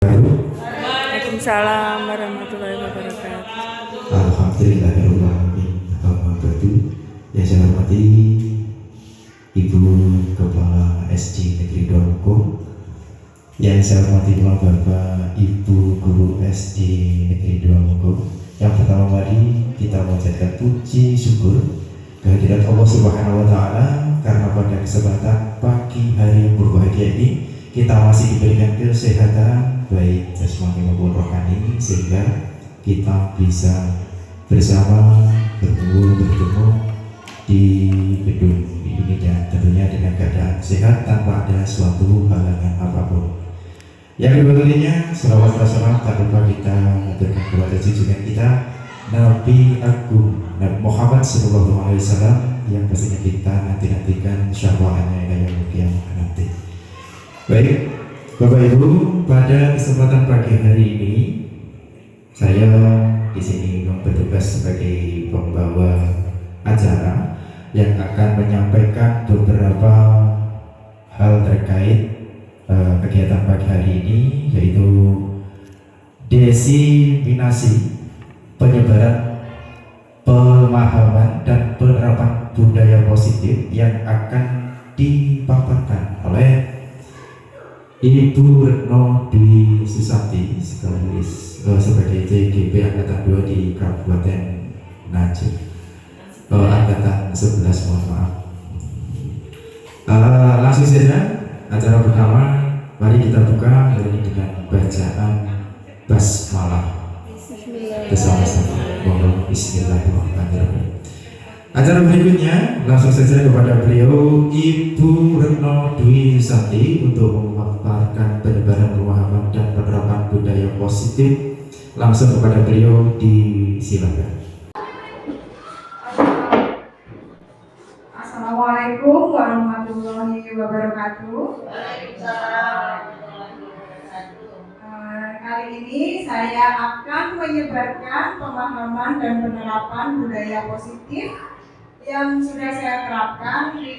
Waalaikumsalam warahmatullahi wabarakatuh. Alhamdulillahirrahmanirrahim. Yang saya hormati Ibu Kepala SD Negeri Dongko, yang saya hormati Bapak Ibu Guru SD Negeri Dongko. Yang pertama mari kita mengucapkan puji syukur kehadirat Allah Subhanahu wa Ta'ala karena pada kesempatan pagi hari yang berbahagia ini kita masih diberikan kesehatan baik jasmani maupun rohani, sehingga kita bisa bersama bertemu di gedung ini, dan tentunya dengan keadaan sehat tanpa ada suatu halangan apapun. Yang kedua kalinya, salawat dan salam tak lupa kita aturkan kepada junjungan kita Nabi Agung Nabi Muhammad SAW, yang pastinya kita nantikan syafaatnya yang kiamat nanti. Baik, Bapak Ibu, pada kesempatan pagi hari ini saya di sini bertugas sebagai pembawa acara yang akan menyampaikan beberapa hal terkait kegiatan pagi hari ini, yaitu diseminasi penyebaran pemahaman dan penerapan budaya positif yang akan dipaparkan oleh Ibu Retno Dwi Susanti sekaligus sebagai JGP Angkatan 2 di Kabupaten Nganjuk, Angkatan 11, mohon maaf. Langsung saja acara pertama, mari kita buka hari ini dengan bacaan basmalah bersama-sama. Mohon bismillahirrahmanirrahim. Acara berikutnya langsung saja kepada beliau Ibu Retno Dwi Susanti untuk memaparkan penyebaran pemahaman dan penerapan budaya positif. Langsung kepada beliau, disilakan. Assalamualaikum warahmatullahi wabarakatuh. Kali ini saya akan menyebarkan pemahaman dan penerapan budaya positif yang sudah saya terapkan di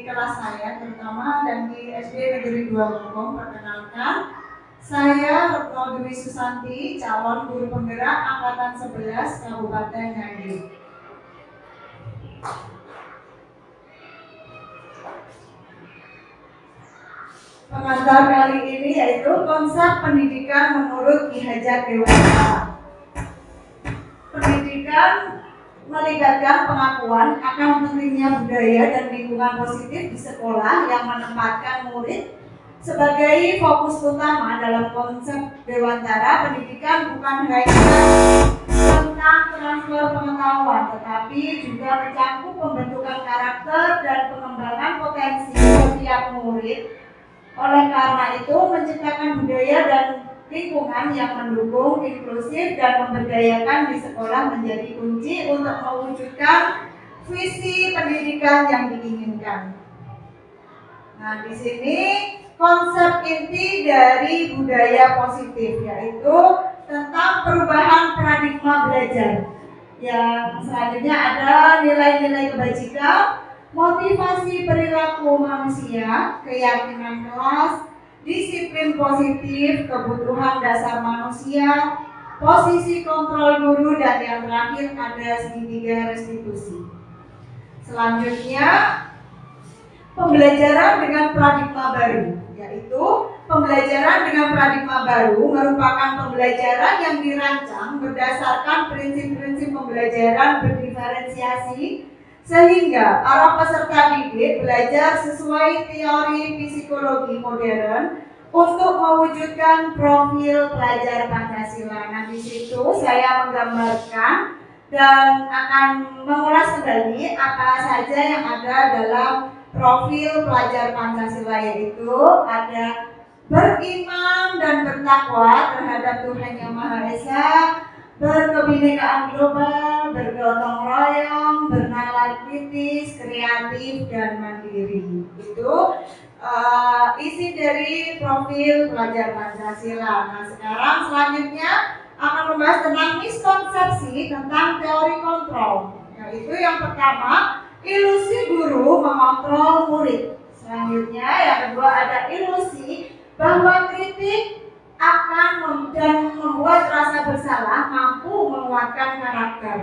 kelas saya terutama dan di SD Negeri 2 Bogor. Perkenalkan, saya Retno Dwi Susanti, calon guru penggerak Angkatan 11 Kabupaten Nganjuk. Pengantar kali ini yaitu konsep pendidikan menurut Ki Hajar Dewantara. Pendidikan melibatkan pengakuan akan pentingnya budaya dan lingkungan positif di sekolah yang menempatkan murid sebagai fokus utama. Dalam konsep Dewantara, pendidikan bukan hanya tentang transfer pengetahuan, tetapi juga mencakup pembentukan karakter dan pengembangan potensi setiap murid. Oleh karena itu, menciptakan budaya dan lingkungan yang mendukung, inklusif, dan memberdayakan di sekolah menjadi kunci untuk mewujudkan visi pendidikan yang diinginkan. Nah, di sini konsep inti dari budaya positif yaitu tentang perubahan paradigma belajar. Yang selanjutnya ada nilai-nilai kebajikan, motivasi perilaku manusia, keyakinan kelas, disiplin positif, kebutuhan dasar manusia, posisi kontrol guru, dan yang terakhir ada segitiga restitusi. Selanjutnya, pembelajaran dengan paradigma baru, yaitu pembelajaran dengan paradigma baru merupakan pembelajaran yang dirancang berdasarkan prinsip-prinsip pembelajaran berdiferensiasi, sehingga para peserta didik belajar sesuai teori psikologi modern untuk mewujudkan profil pelajar Pancasila. Nah, di situ saya menggambarkan dan akan mengulas kembali apa saja yang ada dalam profil pelajar Pancasila, yaitu ada beriman dan bertakwa terhadap Tuhan Yang Maha Esa, berkebinekaan global, bergotong royong, bernalar kritis, kreatif, dan mandiri. Itu isi dari profil pelajar Pancasila. Nah, sekarang selanjutnya akan membahas tentang miskonsepsi tentang teori kontrol. Yaitu yang pertama, ilusi guru mengontrol murid. Selanjutnya yang kedua ada ilusi bahwa kritik dan membuat rasa bersalah mampu menguatkan karakter.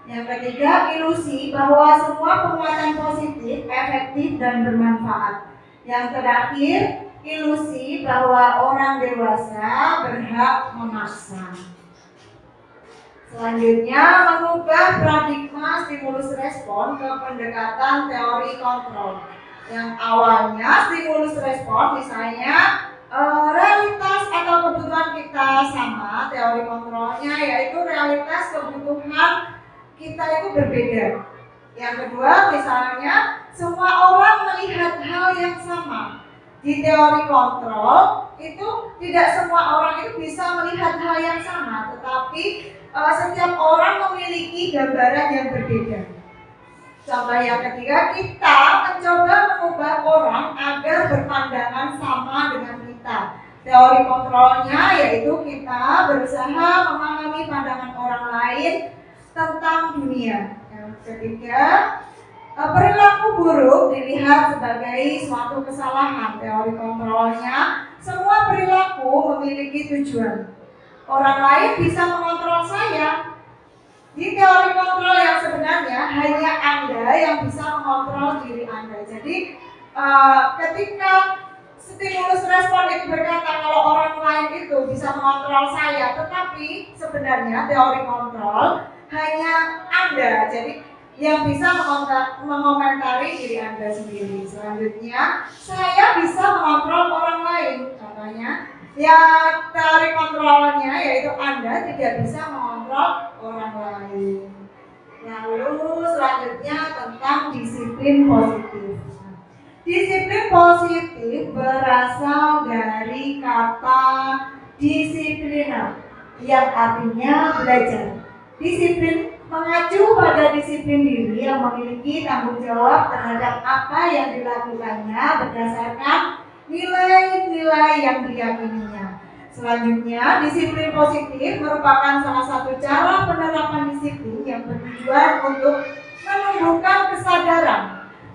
Yang ketiga, ilusi bahwa semua penguatan positif, efektif, dan bermanfaat. Yang terakhir, ilusi bahwa orang dewasa berhak memaksa. Selanjutnya, mengubah paradigma stimulus respon ke pendekatan teori kontrol. Yang awalnya stimulus respon misalnya realitas atau kebutuhan kita sama, teori kontrolnya yaitu realitas kebutuhan kita itu berbeda. Yang kedua misalnya semua orang melihat hal yang sama. Di teori kontrol itu tidak semua orang itu bisa melihat hal yang sama, tetapi setiap orang memiliki gambaran yang berbeda. Contoh yang ketiga, kita mencoba mengubah orang agar berpandangan sama dengan kita. Teori kontrolnya yaitu kita berusaha memahami pandangan orang lain tentang dunia. Yang ketiga, perilaku buruk dilihat sebagai suatu kesalahan. Teori kontrolnya, semua perilaku memiliki tujuan. Orang lain bisa mengontrol saya. Di teori kontrol yang sebenarnya hanya Anda yang bisa mengontrol diri Anda. Jadi ketika stimulus respon itu berkata kalau orang lain itu bisa mengontrol saya, tetapi sebenarnya teori kontrol hanya Anda. Jadi yang bisa mengomentari diri Anda sendiri. Selanjutnya, saya bisa mengontrol orang lain. Contohnya, ya teori kontrolnya yaitu Anda tidak bisa mengontrol orang lain. Lalu selanjutnya tentang disiplin positif. Disiplin positif berasal dari kata disipliner yang artinya belajar. Disiplin mengacu pada disiplin diri yang memiliki tanggung jawab terhadap apa yang dilakukannya berdasarkan nilai-nilai yang diyakininya. Selanjutnya, disiplin positif merupakan salah satu cara penerapan disiplin yang bertujuan untuk menumbuhkan kesadaran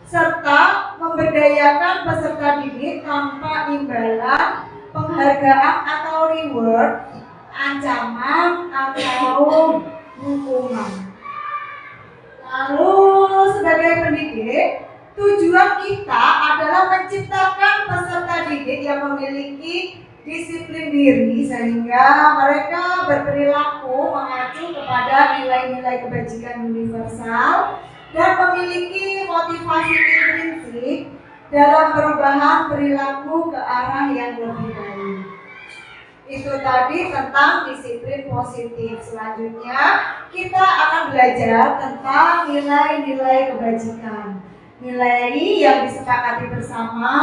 serta memberdayakan peserta didik tanpa imbalan, penghargaan atau reward, ancaman atau hukuman. Lalu sebagai pendidik, tujuan kita adalah menciptakan peserta didik yang memiliki disiplin diri sehingga mereka berperilaku mengacu kepada nilai-nilai kebajikan universal dan memiliki motivasi intrinsik dalam perubahan perilaku ke arah yang lebih baik. Itu tadi tentang disiplin positif. Selanjutnya kita akan belajar tentang nilai-nilai kebajikan. Nilai yang disepakati bersama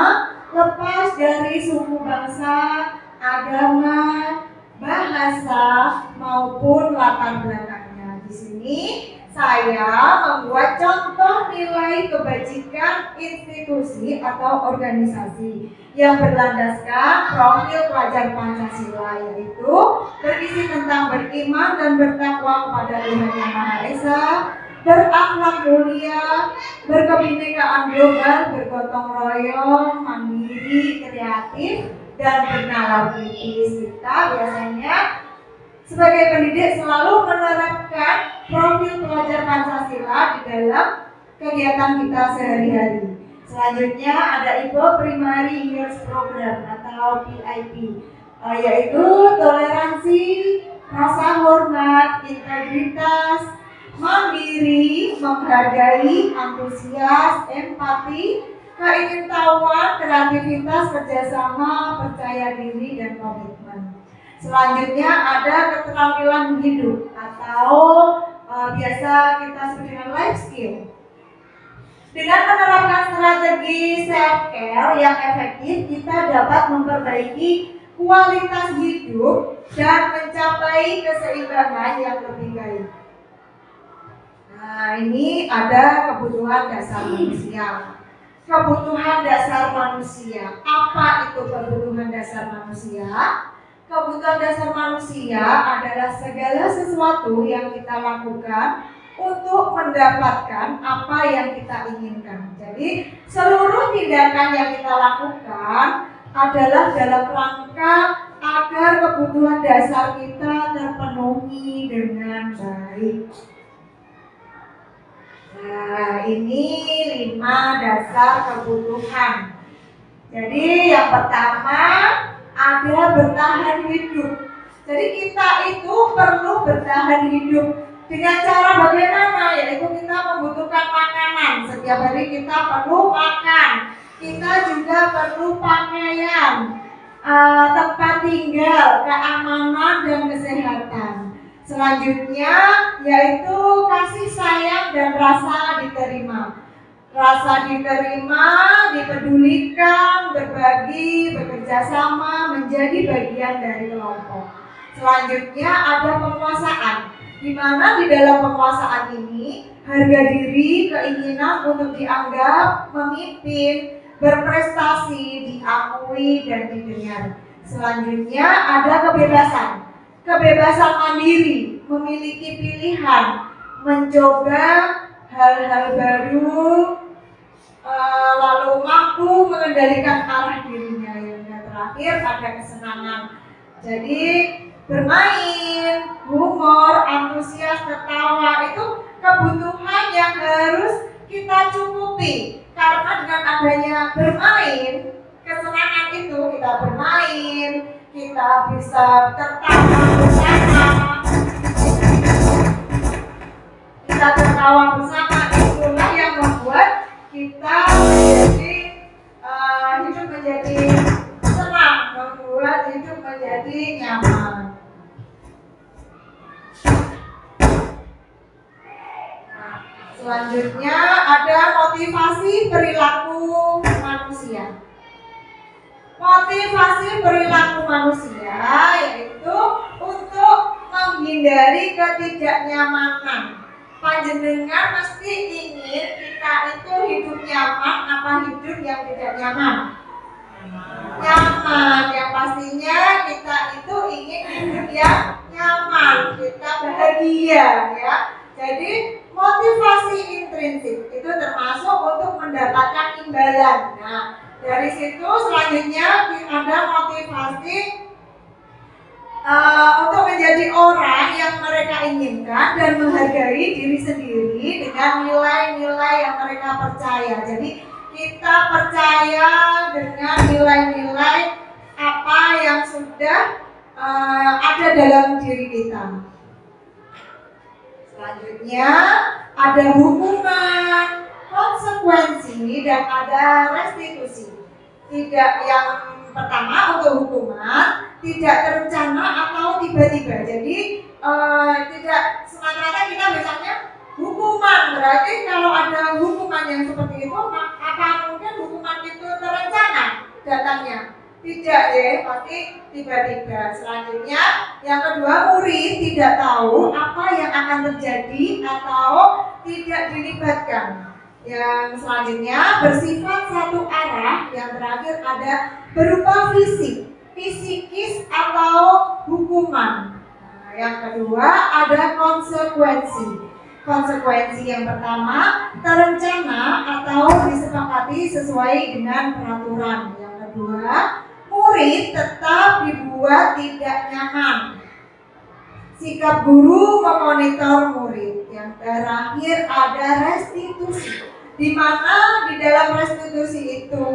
lepas dari suku bangsa, agama, bahasa maupun latar belakangnya. Di sini saya membuat contoh nilai kebajikan institusi atau organisasi yang berlandaskan profil pelajar Pancasila, yaitu berisi tentang beriman dan bertakwa kepada Tuhan Yang Maha Esa, berakhlak mulia, berkebinekaan global, bergotong royong, mandiri, kreatif, dan bernalar kritis. Kita biasanya sebagai pendidik selalu menerapkan profil pelajar Pancasila di dalam kegiatan kita sehari-hari. Selanjutnya ada IPO Primary Years Program atau PIP, yaitu toleransi, rasa hormat, integritas, mandiri, menghargai, antusias, empati, keingintahuan, kreativitas, kerjasama, percaya diri, dan komitmen. Selanjutnya ada keterampilan hidup atau biasa kita sebut dengan life skill. Dengan menerapkan strategi self-care yang efektif, kita dapat memperbaiki kualitas hidup dan mencapai keseimbangan yang lebih baik. Nah, ini ada kebutuhan dasar manusia. Kebutuhan dasar manusia. Apa itu kebutuhan dasar manusia? Kebutuhan dasar manusia adalah segala sesuatu yang kita lakukan untuk mendapatkan apa yang kita inginkan. Jadi seluruh tindakan yang kita lakukan adalah dalam rangka agar kebutuhan dasar kita terpenuhi dengan baik. Nah, ini 5 dasar kebutuhan. Jadi yang pertama ada bertahan hidup. Jadi kita itu perlu bertahan hidup dengan cara bagaimana? Yaitu kita membutuhkan makanan. Setiap hari kita perlu makan. Kita juga perlu pakaian, tempat tinggal, keamanan dan kesehatan. Selanjutnya yaitu kasih sayang dan rasa diterima. Rasa diterima, dipedulikan, berbagi, bekerja sama, menjadi bagian dari kelompok. Selanjutnya ada penguasaan, di mana di dalam penguasaan ini harga diri, keinginan untuk dianggap, memimpin, berprestasi, diakui dan didengar. Selanjutnya ada kebebasan. Kebebasan mandiri, memiliki pilihan, mencoba hal-hal baru, lalu mampu mengendalikan arah dirinya. Yang terakhir ada kesenangan. Jadi bermain, humor, antusias, ketawa itu kebutuhan yang harus kita cukupi. Karena dengan adanya bermain, kesenangan itu kita bermain, kita bisa tertawa bersama, kita tertawa bersama, itulah yang membuat kita menjadi hidup menjadi senang, membuat hidup menjadi nyaman. Selanjutnya ada motivasi perilaku manusia. Motivasi perilaku manusia yaitu untuk menghindari ketidaknyamanan. Panjenengan mesti ingin kita itu hidup nyaman apa hidup yang tidak nyaman? Nyaman, yang pastinya kita itu ingin hidup yang nyaman, kita bahagia ya. Jadi motivasi intrinsik itu termasuk untuk mendapatkan imbalan. Nah, dari situ selanjutnya ada motivasi untuk menjadi orang yang mereka inginkan dan menghargai diri sendiri dengan nilai-nilai yang mereka percaya. Jadi kita percaya dengan nilai-nilai apa yang sudah ada dalam diri kita. Selanjutnya ada hukuman, konsekuensi, dan ada restitusi. Tidak, yang pertama untuk hukuman tidak terencana atau tiba-tiba. Jadi tidak semata-mata kita misalnya hukuman, berarti kalau ada hukuman yang seperti itu, apa mungkin hukuman itu terencana datangnya? Tidak ya, pasti tiba-tiba. Selanjutnya yang kedua, murid tidak tahu apa yang akan terjadi atau tidak dilibatkan. Yang selanjutnya bersifat satu arah. Yang terakhir ada berupa fisik, fisikis atau hukuman. Nah, yang kedua ada konsekuensi. Konsekuensi yang pertama terencana atau disepakati sesuai dengan peraturan. Yang kedua, murid tetap dibuat tidak nyaman. Sikap guru memonitor murid. Yang terakhir ada restitusi, di mana di dalam restitusi itu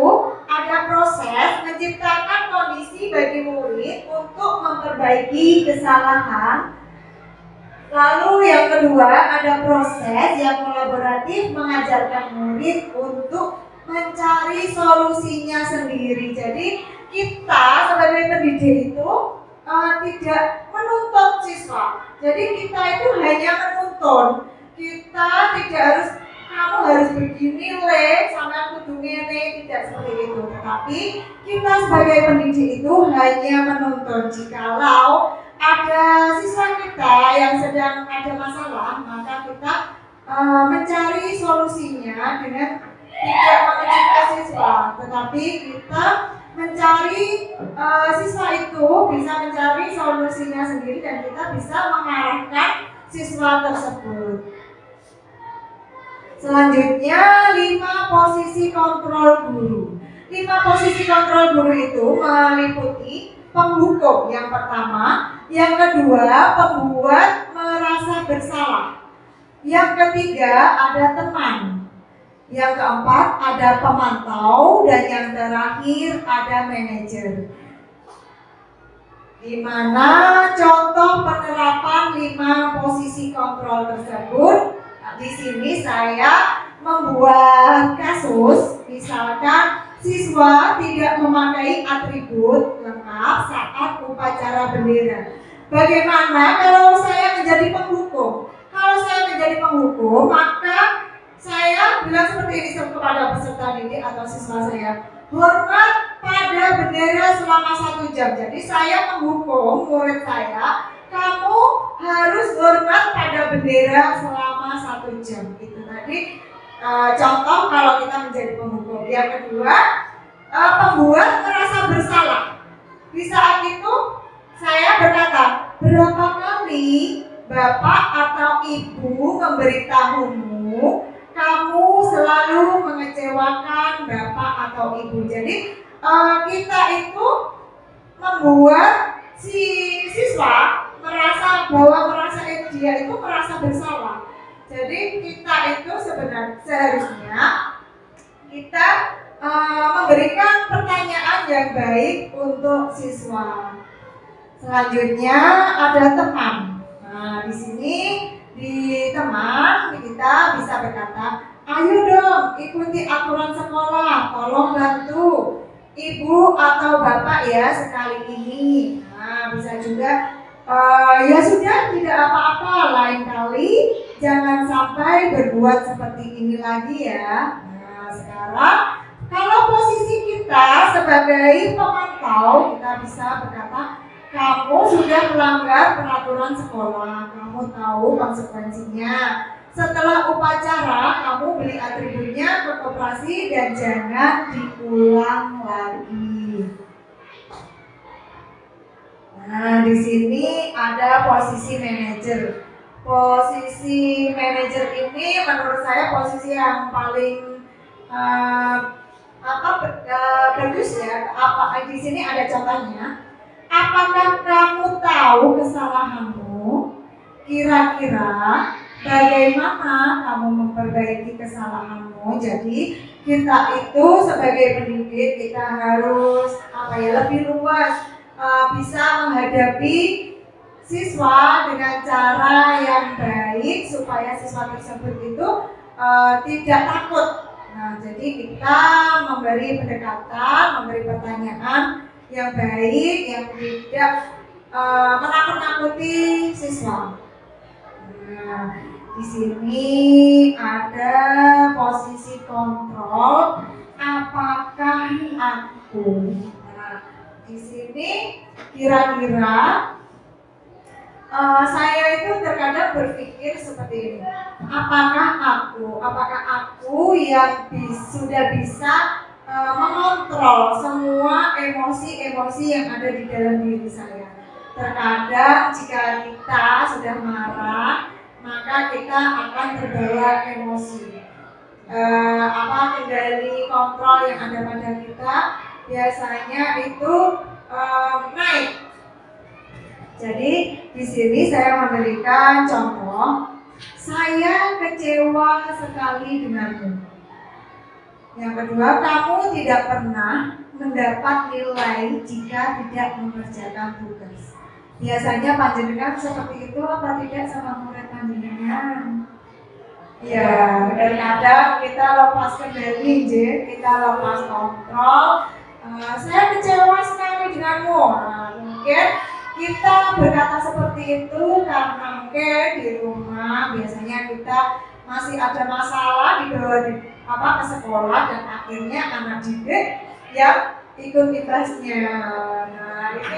ada proses menciptakan kondisi bagi murid untuk memperbaiki kesalahan. Lalu yang kedua ada proses yang kolaboratif mengajarkan murid untuk mencari solusinya sendiri. Jadi kita sebagai pendidik itu tidak menuntut siswa. Jadi kita itu hanya menuntun. Kita tidak harus kamu harus begini le, sama kudu ngene, tidak seperti itu. Tetapi kita sebagai pendidik itu hanya menuntun. Jikalau ada siswa kita yang sedang ada masalah, maka kita mencari solusinya dengan tidak mengejutkan siswa, tetapi kita mencari siswa itu bisa mencari solusinya sendiri dan kita bisa mengarahkan siswa tersebut. Selanjutnya 5 posisi kontrol guru. 5 posisi kontrol guru itu meliputi penghukum yang pertama, yang kedua pembuat merasa bersalah, yang ketiga ada teman, yang keempat ada pemantau, dan yang terakhir ada manajer. Di mana contoh penerapan 5 posisi kontrol tersebut. Di sini saya membuat kasus, misalkan siswa tidak memakai atribut lengkap saat upacara bendera. Bagaimana kalau saya menjadi penghukum? Kalau saya menjadi penghukum, maka saya bilang seperti ini kepada peserta didik atau siswa saya, hormat pada bendera selama 1 jam. Jadi saya menghukum murid saya, kamu harus hormat pada bendera selama 1 jam. Itu tadi contoh kalau kita menjadi penghukum. Yang kedua, pembuat merasa bersalah. Di saat itu saya berkata, berapa kali bapak atau ibu memberitahumu kamu selalu mengecewakan bapak atau ibu. Jadi kita itu membuat si siswa merasa dia itu merasa bersalah. Jadi kita itu seharusnya kita memberikan pertanyaan yang baik untuk siswa. Selanjutnya ada teman. Nah, di sini di teman kita bisa berkata, ayo dong ikuti aturan sekolah, tolong bantu ibu atau bapak ya sekali ini. Nah, bisa juga ya sudah, tidak apa-apa, lain kali jangan sampai berbuat seperti ini lagi ya. Nah, sekarang kalau posisi kita sebagai pemantau, kita bisa berkata, kamu sudah melanggar peraturan sekolah, kamu tahu konsekuensinya. Setelah upacara, kamu beli atributnya ke koperasi dan jangan diulang lagi. Nah, di sini ada posisi manajer. Posisi manajer ini menurut saya posisi yang paling bagus ya. Di sini ada contohnya. Apakah kamu tahu kesalahanmu? Kira-kira bagaimana kamu memperbaiki kesalahanmu? Jadi kita itu sebagai pendidik kita harus lebih luas, bisa menghadapi siswa dengan cara yang baik supaya siswa tersebut itu tidak takut. Nah, jadi kita memberi pendekatan, memberi pertanyaan yang baik, yang tidak menakut-nakuti siswa. Nah, di sini ada posisi kontrol. Apakah aku? Nah, di sini kira-kira saya itu terkadang berpikir seperti ini. Apakah aku yang sudah bisa mengontrol semua emosi-emosi yang ada di dalam diri saya. Terkadang jika kita sudah marah, maka kita akan terbawa emosi. Kendali kontrol yang ada pada kita biasanya itu naik. Jadi di sini saya memberikan contoh. Saya kecewa sekali denganmu. Yang kedua, kamu tidak pernah mendapat nilai jika tidak mengerjakan tugas. Biasanya panjenengan seperti itu apa tidak sama murid panjenengan? Ya, kadang kita lepas kendali, kita lepas kontrol. Saya kecewa sekali denganmu. Nah, mungkin kita berkata seperti itu karena mungkin di rumah biasanya kita masih ada masalah dibawa ke sekolah dan akhirnya anak didik yang ikut imbasnya. Nah, itu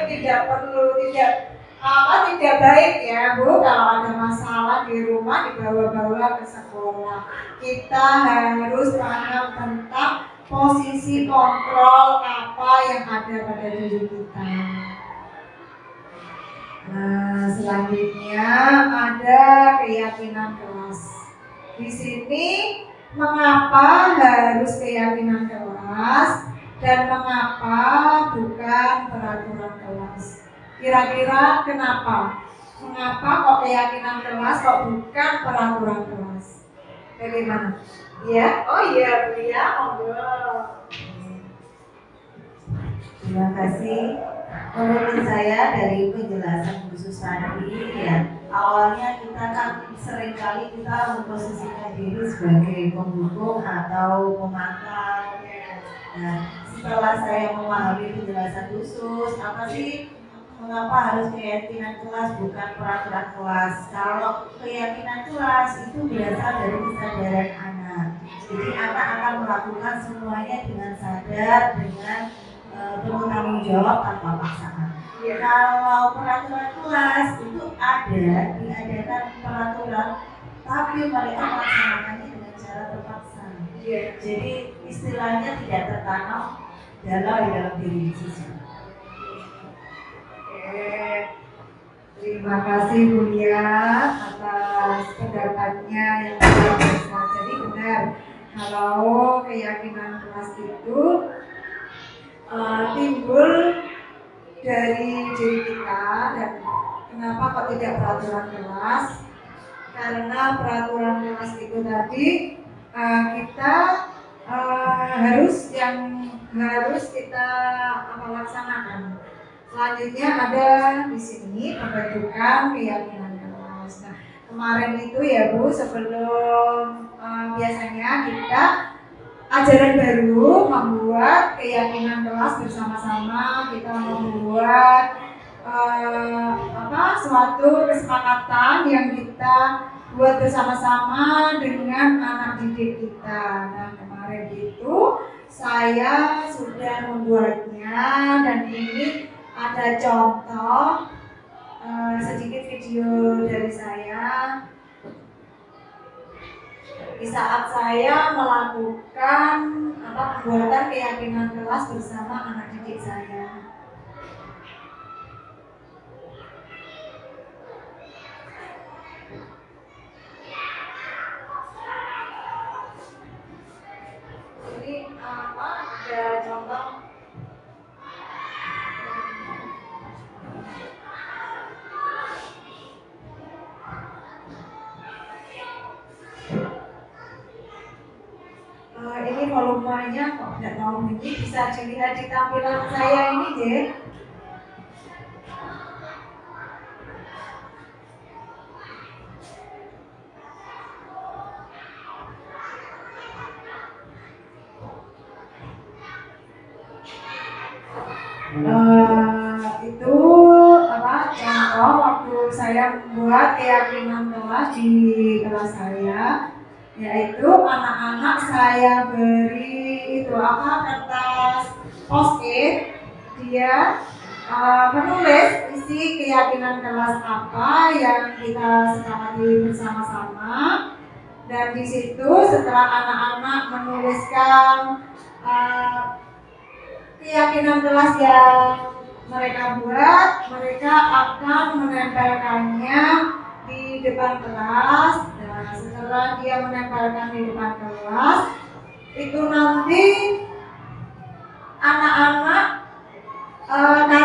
tidak baik ya Bu, kalau ada masalah di rumah dibawa-bawa ke sekolah. Kita harus paham tentang posisi kontrol apa yang ada pada diri kita. Nah, selanjutnya ada keyakinan kelas. Di sini mengapa harus keyakinan kelas? dan mengapa bukan peraturan kelas? Kira-kira kenapa? Mengapa kok keyakinan kelas kok bukan peraturan kelas? Bagaimana? Ya, oh iya, Bu ya, monggo. Terima kasih. Menurut saya dari penjelasan khusus tadi ya, awalnya kita kan seringkali kita memposisikan diri sebagai pendukung atau pemantau. Nah, setelah saya memahami penjelasan khusus, apa sih mengapa harus keyakinan kelas bukan peraturan kelas? Kalau keyakinan kelas itu berasal dari kesadaran anak. Jadi anak akan melakukan semuanya dengan sadar, dengan penuh tanggung jawab tanpa paksaan. Kalau peraturan kelas itu diadakan peraturan, tapi mereka melaksanakannya dengan cara terpaksa. Jadi istilahnya tidak tertanam dalam diri siswa. Terima kasih Bu Lia atas pendapatnya yang luar biasa. Jadi benar, kalau keyakinan kelas itu timbul dari diri kita, dan kenapa kok tidak peraturan kelas? Karena peraturan kelas itu tadi kita harus kita laksanakan. Selanjutnya ada di sini pembentukan keyakinan kelas. Nah, kemarin itu ya Bu, sebelum biasanya kita ajaran baru membuat keyakinan kelas bersama-sama, kita membuat suatu kesepakatan yang kita buat bersama-sama dengan anak didik kita. Nah, kemarin itu saya sudah membuatnya, dan ini ada contoh sedikit video dari saya di saat saya melakukan pembuatan keyakinan kelas bersama anak didik saya. Ini ada contoh. Ini volumenya kok tidak mau bunyi, bisa dilihat di tampilan saya ini deh. Itu contoh waktu saya membuat keyakinan kelas di kelas saya, yaitu anak-anak saya beri kertas post-it, dia menulis isi keyakinan kelas apa yang kita sepakati bersama-sama, dan di situ setelah anak-anak menuliskan keyakinan kelas yang mereka buat, mereka akan menempelkannya di depan kelas. Dan setelah dia menempelkan di depan kelas, itu nanti anak-anak karena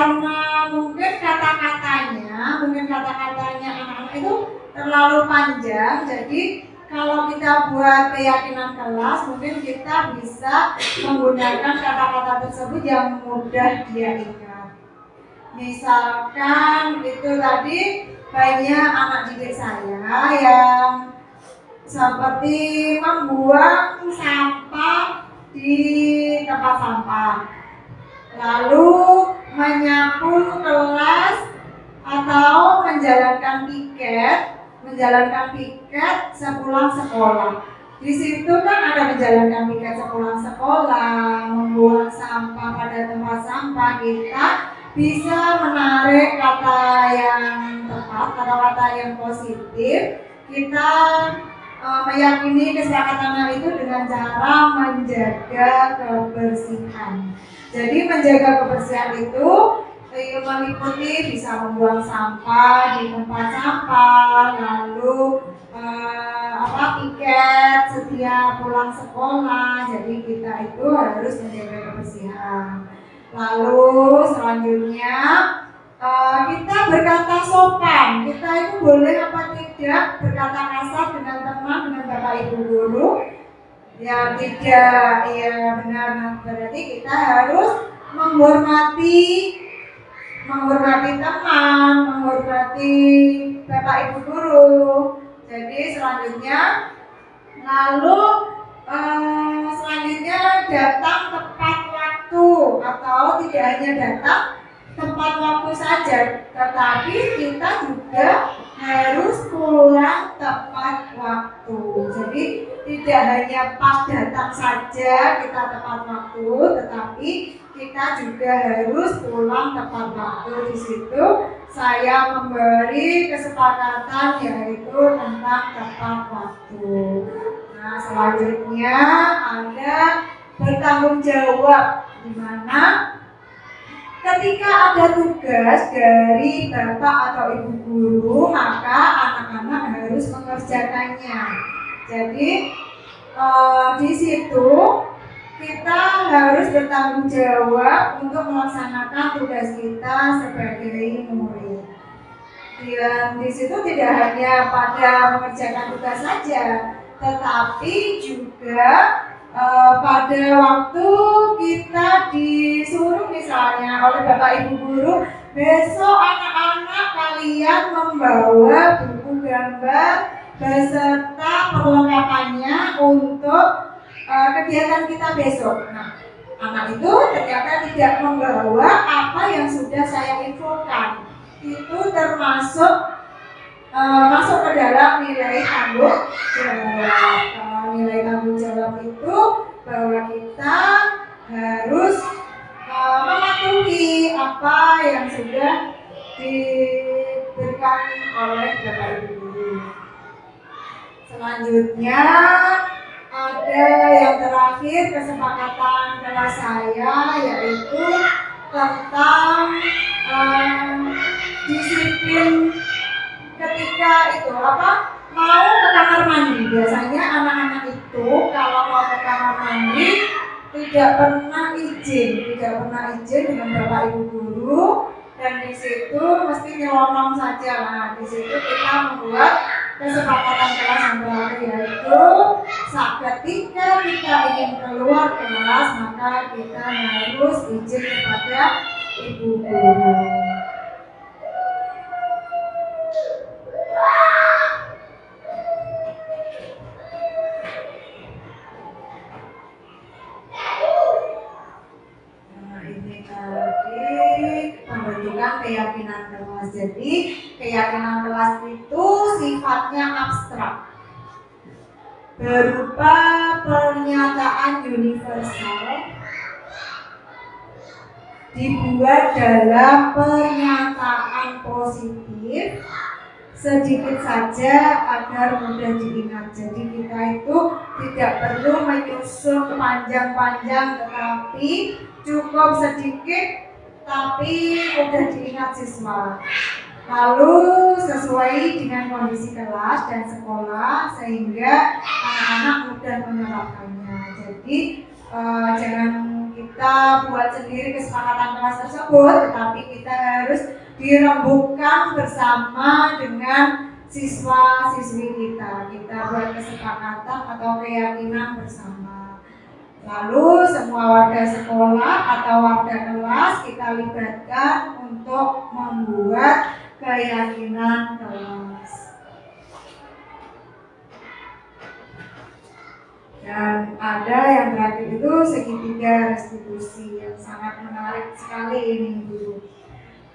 mungkin kata-katanya anak-anak itu terlalu panjang, jadi kalau kita buat keyakinan kelas, mungkin kita bisa menggunakan kata-kata tersebut yang mudah dia ingat. Misalkan itu tadi banyak anak didik saya yang seperti membuang sampah di tempat sampah, lalu menyapu kelas atau menjalankan piket sepulang sekolah. Di situ kan ada menjalankan piket sepulang sekolah, membuang sampah pada tempat sampah. Kita bisa menarik kata yang tepat, kata-kata yang positif. Kita meyakini kesepakatan itu dengan cara menjaga kebersihan. Jadi menjaga kebersihan itu meliputi bisa membuang sampah di tempat sampah, lalu piket setiap pulang sekolah. Jadi kita itu harus menjaga kebersihan. Lalu selanjutnya kita berkata sopan. Kita itu boleh apa tidak berkata kasar dengan teman, dengan bapak ibu guru? Ya tidak, ya benar. Berarti kita harus menghormati teman, menghormati bapak ibu guru. Jadi selanjutnya, lalu selanjutnya datang tepat waktu, atau tidak hanya datang tepat waktu saja, tetapi kita juga harus pulang tepat waktu. Jadi tidak hanya pas datang saja kita tepat waktu, tetapi kita juga harus pulang tepat waktu. Di situ saya memberi kesepakatan yaitu tentang tepat waktu. Nah, selanjutnya ada bertanggung jawab, di mana ketika ada tugas dari bapak atau ibu guru, maka anak-anak harus mengerjakannya. Jadi di situ kita harus bertanggung jawab untuk melaksanakan tugas kita sebagai murid. Dan di situ tidak hanya pada mengerjakan tugas saja, tetapi juga pada waktu kita disuruh misalnya oleh bapak ibu guru, besok anak-anak kalian membawa buku gambar beserta perlengkapannya untuk kegiatan kita besok. Nah, anak itu ternyata tidak membawa apa yang sudah saya infokan. Itu termasuk masuk ke dalam nilai tanggung jawab. Nilai tanggung jawab itu bahwa kita harus mematuhi apa yang sudah diberikan oleh bapak ibu guru. Selanjutnya ada yang terakhir kesepakatan kelas saya, yaitu tentang disiplin ketika itu mau ke kamar mandi. Biasanya anak-anak itu kalau mau ke kamar mandi tidak pernah izin dengan bapak ibu guru, dan di situ mesti nyelonong saja. Nah, di situ kita membuat kesepakatan kelas yang terakhir, yaitu saat ketika kita ingin keluar kelas maka kita harus izin kepada ibu guru. Keyakinan kelas. Jadi keyakinan kelas itu sifatnya abstrak, berupa pernyataan universal dibuat dalam pernyataan positif sedikit saja agar mudah diingat. Jadi kita itu tidak perlu menyusun panjang-panjang, tetapi cukup sedikit tapi mudah diingat siswa. Lalu sesuai dengan kondisi kelas dan sekolah sehingga anak-anak mudah menerapkannya. Jadi jangan kita buat sendiri kesepakatan kelas tersebut, tetapi kita harus dirembukkan bersama dengan siswa-siswi kita. Kita buat kesepakatan atau keyakinan bersama. Lalu semua warga sekolah atau warga kelas kita libatkan untuk membuat keyakinan kelas. Dan ada yang terakhir itu segitiga restitusi, yang sangat menarik sekali ini Bu.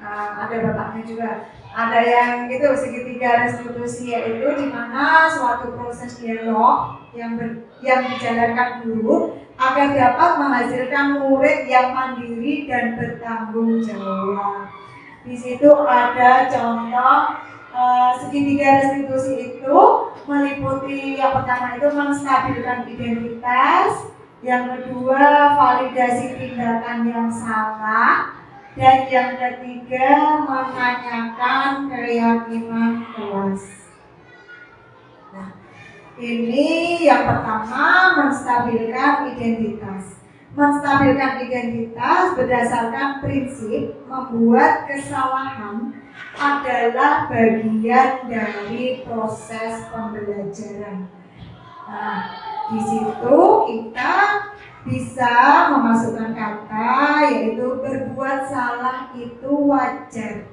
Ada bapaknya juga. Ada yang itu segitiga restitusi, yaitu di mana suatu proses dialog yang dijalankan guru agar dapat menghasilkan murid yang mandiri dan bertanggung jawab. Di situ ada contoh segitiga restitusi itu meliputi yang pertama itu menstabilkan identitas, yang kedua validasi tindakan yang salah, dan yang ketiga menanyakan keyakinan kelas. Nah, ini yang pertama menstabilkan identitas. menstabilkan identitas berdasarkan prinsip membuat kesalahan adalah bagian dari proses pembelajaran. Nah, di situ kita bisa memasukkan kata yaitu berbuat salah itu wajar.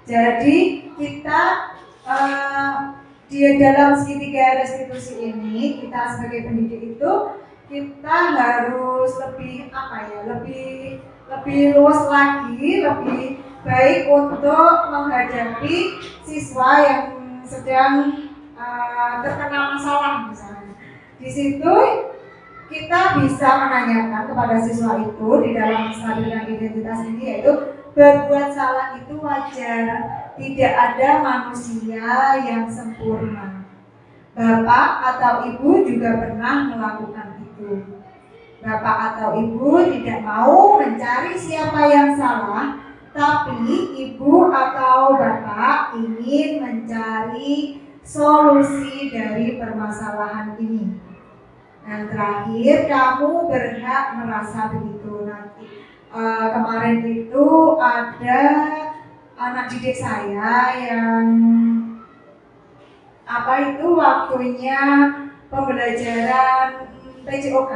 Jadi kita di dalam segitiga restitusi ini, kita sebagai pendidik itu kita harus lebih lebih luas lagi, lebih baik untuk menghadapi siswa yang sedang terkena masalah misalnya. Di situ kita bisa menanyakan kepada siswa itu di dalam menstabilkan identitas ini, yaitu berbuat salah itu wajar. Tidak ada manusia yang sempurna. Bapak atau ibu juga pernah melakukan itu. Bapak atau ibu tidak mau mencari siapa yang salah, tapi ibu atau bapak ingin mencari solusi dari permasalahan ini. Dan terakhir, kamu berhak merasa begitu. Nanti kemarin itu ada anak didik saya yang waktunya pembelajaran PJOK,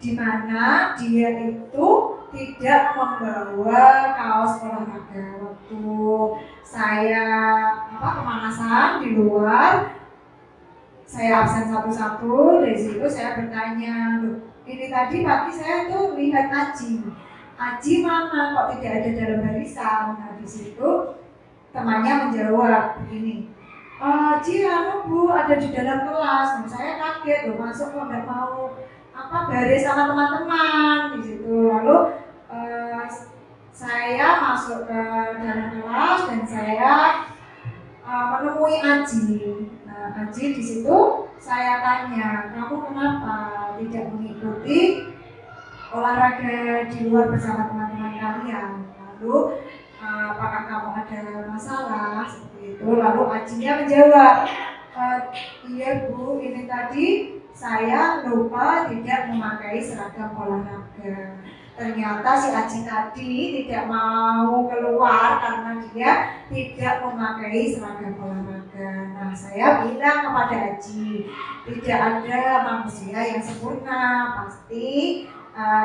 di mana dia itu tidak membawa kaos olahraga. Waktu saya pemanasan di luar, saya absen satu-satu. Dari situ saya bertanya, ini tadi pagi saya tuh lihat Aji mana kok tidak ada dalam barisan. Nah, di situ temannya menjawab begini, Aji Bu ada di dalam kelas. Nah, saya kaget masuk kok nggak mau baris sama teman-teman di situ. Lalu saya masuk ke dalam kelas dan saya menemui Aji. Nah, Aji di situ saya tanya, kamu kenapa tidak mengikuti olahraga di luar bersama teman-teman kalian? Lalu apakah kamu ada masalah seperti itu? Lalu Ajinya menjawab, iya Bu, ini tadi saya lupa tidak memakai seragam olahraga. Ternyata si Aji tadi tidak mau keluar karena dia tidak memakai seragam olahraga. Nah, saya bilang kepada Aji, tidak ada manusia yang sempurna. Pasti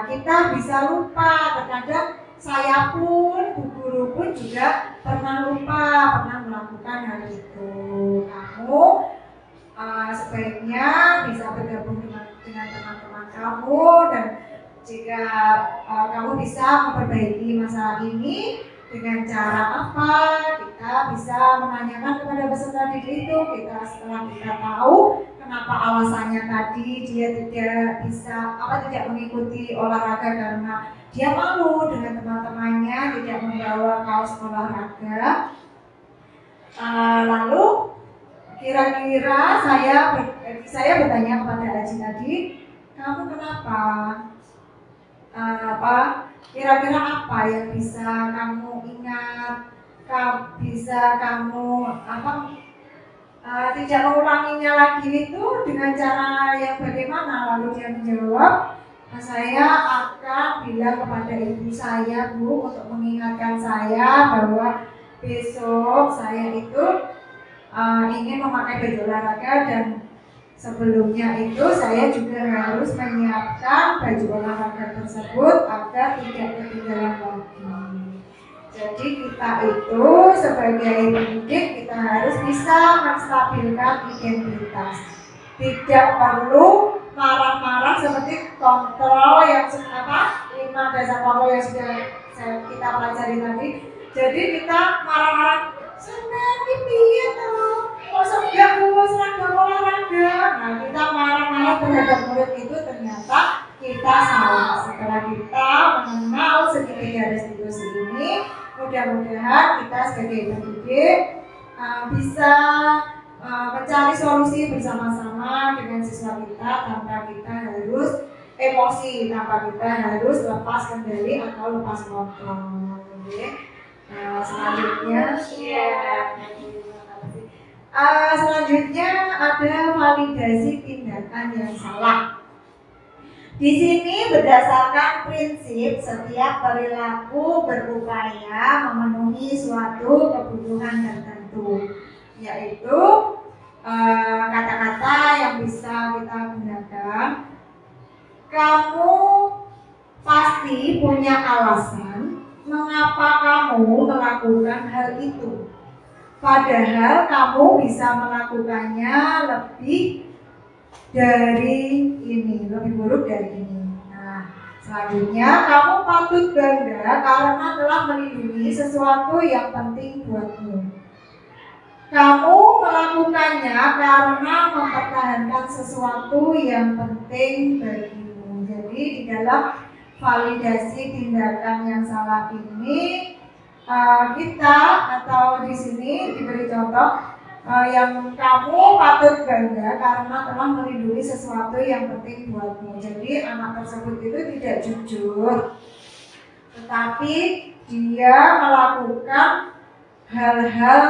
kita bisa lupa. Terkadang saya pun, Bu Guru pun juga pernah lupa, pernah melakukan hal itu. Kamu sebaiknya bisa bergabung dengan teman-teman kamu, dan jika kamu bisa memperbaiki masalah ini dengan cara apa, kita bisa menanyakan kepada peserta didik itu. Setelah kita tahu kenapa alasannya tadi dia tidak mengikuti olahraga karena dia malu dengan teman-temannya, tidak membawa kaos olahraga. Lalu kira-kira saya bertanya kepada Aji tadi, kamu kenapa? Kira-kira apa yang bisa kamu ingat? Bisa kamu tidak mengulanginya lagi itu dengan cara yang bagaimana? Lalu dia menjawab, saya akan bilang kepada ibu saya, Bu, untuk mengingatkan saya bahwa besok saya itu ingin memakai baju olahraga, dan sebelumnya itu saya juga harus menyiapkan baju olahraga tersebut agar tidak ketinggalan lagi. Jadi kita itu sebagai pendidik kita harus bisa menstabilkan identitas. Tidak perlu marah-marah seperti kontrol yang 5 dasar kontrol yang sudah kita pelajari tadi. Jadi kita marah-marah, sampean iki piye to? Kok gak bawa seragam olahraga? Nah, kita marah-marah terhadap murid itu, ternyata kita salah. Setelah kita mengenal segitiga restitusi ini, mudah-mudahan kita sebagai pendidik bisa mencari solusi bersama-sama dengan siswa kita tanpa kita harus emosi, tanpa kita harus lepas kendali atau lepas kontrol. Selanjutnya ada validasi tindakan yang salah. Di sini berdasarkan prinsip setiap perilaku berupaya memenuhi suatu kebutuhan tertentu, yaitu kata-kata yang bisa kita gunakan. Kamu pasti punya alasan mengapa kamu melakukan hal itu. Padahal kamu bisa melakukannya lebih dari ini, lebih buruk dari ini. Nah, selanjutnya kamu patut bangga karena telah melindungi sesuatu yang penting buatmu. Kamu melakukannya karena mempertahankan sesuatu yang penting bagimu. Jadi di dalam validasi tindakan yang salah ini kita atau di sini diberi contoh yang kamu patut bangga karena telah melindungi sesuatu yang penting buatmu. Jadi anak tersebut itu tidak jujur, tetapi dia melakukan hal-hal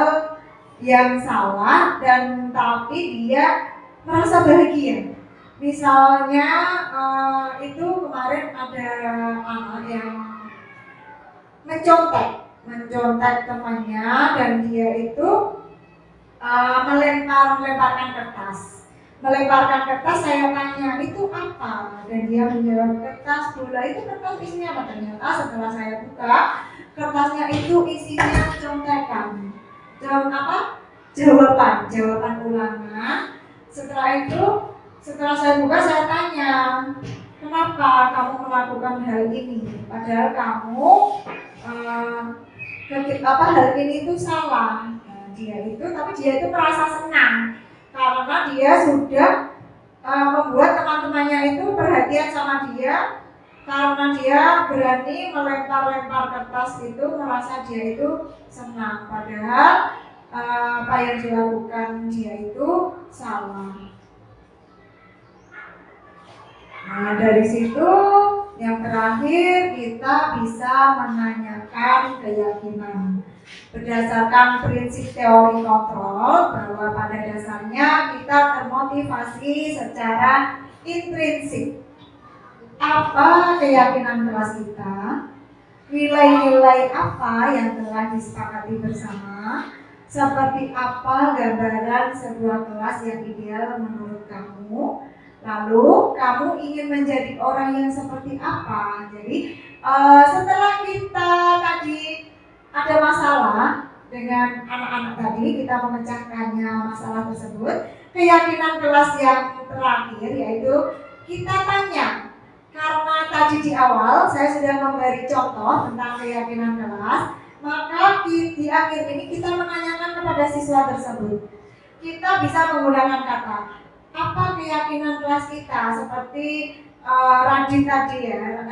yang salah dan tapi dia merasa bahagia. Misalnya itu kemarin ada anak yang mencontek temannya dan dia itu melemparkan kertas. Saya tanya itu apa dan dia menjawab kertas bola. Itu kertas isinya apa? Ternyata setelah saya buka kertasnya itu isinya contekan, jawaban ulangan. Setelah saya buka saya tanya, kenapa kamu melakukan hal ini padahal kamu hal ini itu salah. Tapi dia itu merasa senang karena dia sudah membuat teman-temannya itu perhatian sama dia, karena dia berani melempar-lempar kertas itu, merasa dia itu senang padahal apa yang dilakukan dia itu salah. Nah, dari situ yang terakhir kita bisa menanyakan keyakinan. Berdasarkan prinsip teori kontrol bahwa pada dasarnya kita termotivasi secara intrinsik. Apa keyakinan kelas kita? Nilai-nilai apa yang telah disepakati bersama? Seperti apa gambaran sebuah kelas yang ideal menurut kamu? Lalu kamu ingin menjadi orang yang seperti apa? Jadi setelah kita tadi ada masalah dengan anak-anak tadi, kita memecahkannya masalah tersebut. Keyakinan kelas yang terakhir yaitu kita tanya, karena tadi di awal saya sudah memberi contoh tentang keyakinan kelas, maka di akhir ini kita menanyakan kepada siswa tersebut. Kita bisa menggunakan kata, apa keyakinan kelas kita? Seperti Radit tadi ya,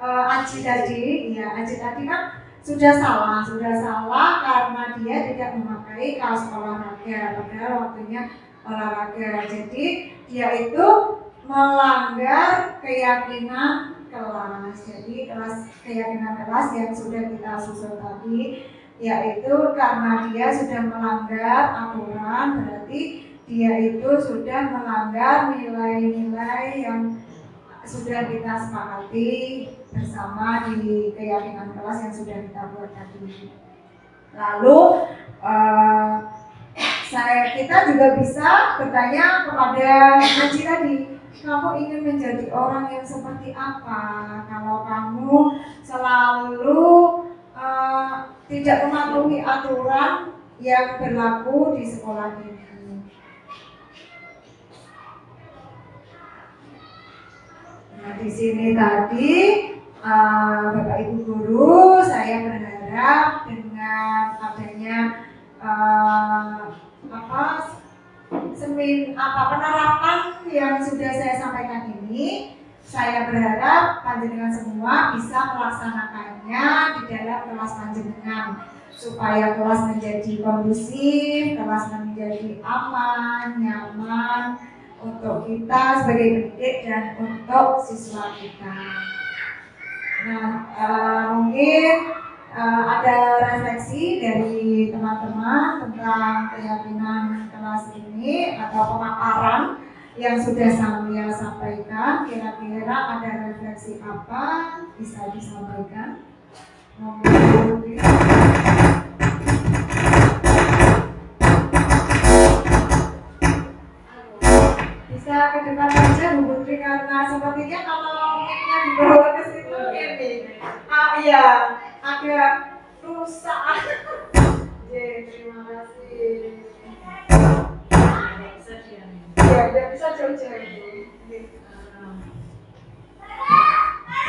Aji tadi, ya Aji tadi kan sudah salah karena dia tidak memakai kaos olahraga padahal waktunya olahraga. Jadi dia itu melanggar keyakinan kelas. Jadi keyakinan kelas yang sudah kita susun tadi, yaitu karena dia sudah melanggar aturan, berarti dia itu sudah melanggar nilai-nilai yang sudah kita sepakati bersama di keyakinan kelas yang sudah kita buat tadi. Lalu kita juga bisa bertanya kepada Haji tadi, kamu ingin menjadi orang yang seperti apa kalau kamu selalu tidak mematuhi aturan yang berlaku di sekolah ini? Nah, di sini tadi Bapak Ibu guru, saya berharap dengan adanya penerapan yang sudah saya sampaikan ini, saya berharap panjenengan semua bisa melaksanakannya di dalam kelas panjenengan supaya kelas menjadi kondusif, kelas menjadi aman, nyaman untuk kita sebagai pendidik dan untuk siswa kita. Nah, mungkin ada refleksi dari teman-teman tentang keyakinan kelas ini atau pemaparan yang sudah saya sampaikan. Kira-kira ada refleksi apa bisa disampaikan? Bisa ke depan aja Bu Putri, karena sepertinya kalau mic-nya dibawa ke situ ini iya agak rusak. Terima kasih. Ya, udah bisa jauh-jauh.